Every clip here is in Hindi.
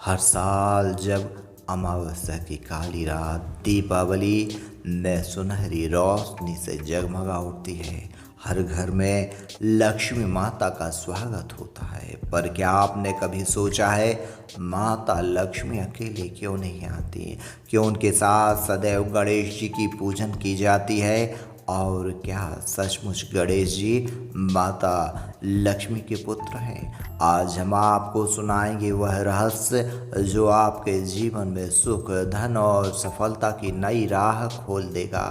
हर साल जब अमावस्या की काली रात दीपावली में सुनहरी रोशनी से जगमगा उठती है। हर घर में लक्ष्मी माता का स्वागत होता है। पर क्या आपने कभी सोचा है, माता लक्ष्मी अकेले क्यों नहीं आती? क्यों उनके साथ सदैव गणेश जी की पूजन की जाती है? और क्या सचमुच गणेश जी माता लक्ष्मी के पुत्र हैं? आज हम आपको सुनाएंगे वह रहस्य जो आपके जीवन में सुख, धन और सफलता की नई राह खोल देगा।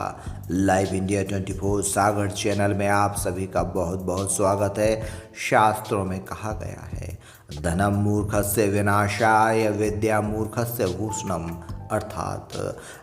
लाइव इंडिया 24 सागर चैनल में आप सभी का बहुत बहुत स्वागत है। शास्त्रों में कहा गया है, धनम मूर्खस्य विनाशाय विद्या मूर्खस्य भूषणम। अर्थात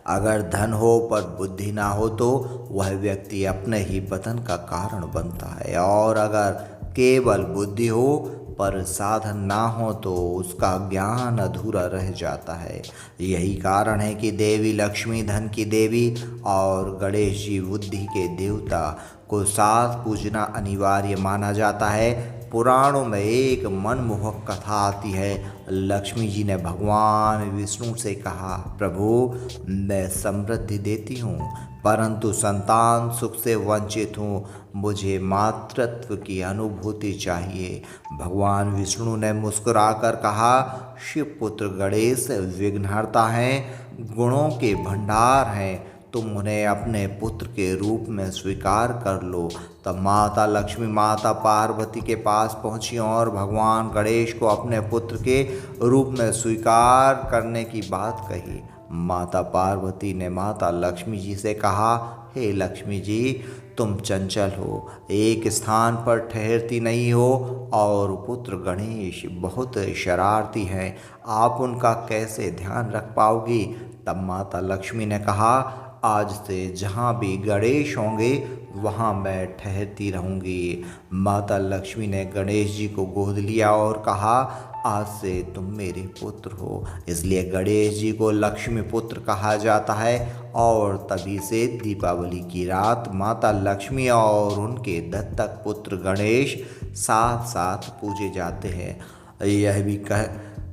अगर धन हो पर बुद्धि ना हो तो वह व्यक्ति अपने ही पतन का कारण बनता है, और अगर केवल बुद्धि हो पर साधन ना हो तो उसका ज्ञान अधूरा रह जाता है। यही कारण है कि देवी लक्ष्मी धन की देवी और गणेश जी बुद्धि के देवता को साथ पूजना अनिवार्य माना जाता है। पुराणों में एक मनमोहक कथा आती है। लक्ष्मी जी ने भगवान विष्णु से कहा, प्रभु मैं समृद्धि देती हूँ परंतु संतान सुख से वंचित हूँ, मुझे मातृत्व की अनुभूति चाहिए। भगवान विष्णु ने मुस्कुराकर कहा, शिव पुत्र गणेश विघ्नहर्ता हैं, गुणों के भंडार हैं, तुम उन्हें अपने पुत्र के रूप में स्वीकार कर लो। तब माता लक्ष्मी माता पार्वती के पास पहुंची और भगवान गणेश को अपने पुत्र के रूप में स्वीकार करने की बात कही। माता पार्वती ने माता लक्ष्मी जी से कहा, हे लक्ष्मी जी, तुम चंचल हो, एक स्थान पर ठहरती नहीं हो, और पुत्र गणेश बहुत शरारती हैं, आप उनका कैसे ध्यान रख पाओगी? तब माता लक्ष्मी ने कहा, आज से जहाँ भी गणेश होंगे वहाँ मैं ठहरती रहूँगी। माता लक्ष्मी ने गणेश जी को गोद लिया और कहा, आज से तुम मेरे पुत्र हो। इसलिए गणेश जी को लक्ष्मी पुत्र कहा जाता है, और तभी से दीपावली की रात माता लक्ष्मी और उनके दत्तक पुत्र गणेश साथ साथ पूजे जाते हैं। यह भी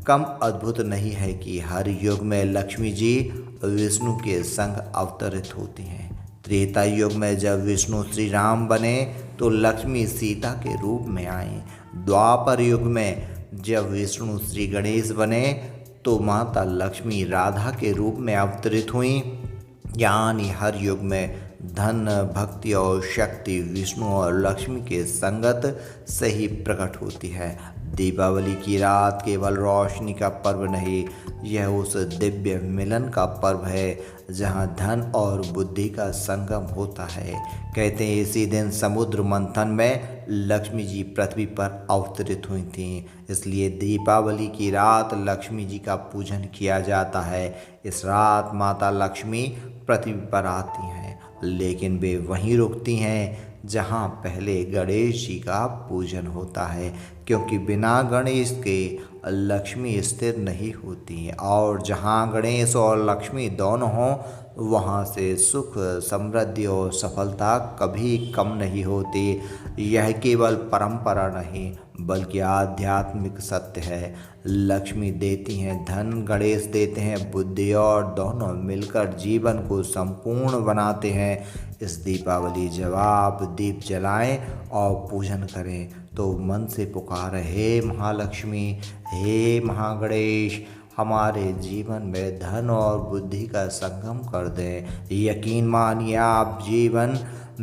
कम अद्भुत नहीं है कि हर युग में लक्ष्मी जी विष्णु के संग अवतरित होती हैं। त्रेता युग में जब विष्णु श्री राम बने तो लक्ष्मी सीता के रूप में आई। द्वापर युग में जब विष्णु श्री गणेश बने तो माता लक्ष्मी राधा के रूप में अवतरित हुई। यानी हर युग में धन, भक्ति और शक्ति विष्णु और लक्ष्मी के संगत से ही प्रकट होती है। दीपावली की रात केवल रोशनी का पर्व नहीं, यह उस दिव्य मिलन का पर्व है जहाँ धन और बुद्धि का संगम होता है। कहते हैं इसी दिन समुद्र मंथन में लक्ष्मी जी पृथ्वी पर अवतरित हुई थीं, इसलिए दीपावली की रात लक्ष्मी जी का पूजन किया जाता है। इस रात माता लक्ष्मी पृथ्वी पर आती हैं, लेकिन वे वहीं रुकती हैं जहाँ पहले गणेश जी का पूजन होता है, क्योंकि बिना गणेश के लक्ष्मी स्थिर नहीं होती, और जहाँ गणेश और लक्ष्मी दोनों हों वहाँ से सुख, समृद्धि और सफलता कभी कम नहीं होती। यह केवल परंपरा नहीं बल्कि आध्यात्मिक सत्य है। लक्ष्मी देती हैं धन, गणेश देते हैं बुद्धि, और दोनों मिलकर जीवन को संपूर्ण बनाते हैं। इस दीपावली जब आप दीप जलाएं और पूजन करें तो मन से पुकारें, हे महालक्ष्मी, हे महागणेश, हमारे जीवन में धन और बुद्धि का संगम कर दें। यकीन मानिए आप जीवन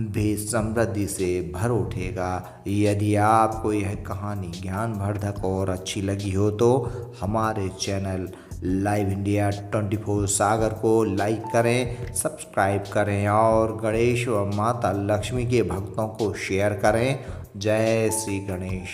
भी समृद्धि से भर उठेगा। यदि आपको यह कहानी ज्ञानवर्धक और अच्छी लगी हो तो हमारे चैनल लाइव इंडिया 24 सागर को लाइक करें, सब्सक्राइब करें, और गणेश व माता लक्ष्मी के भक्तों को शेयर करें। जय श्री गणेश।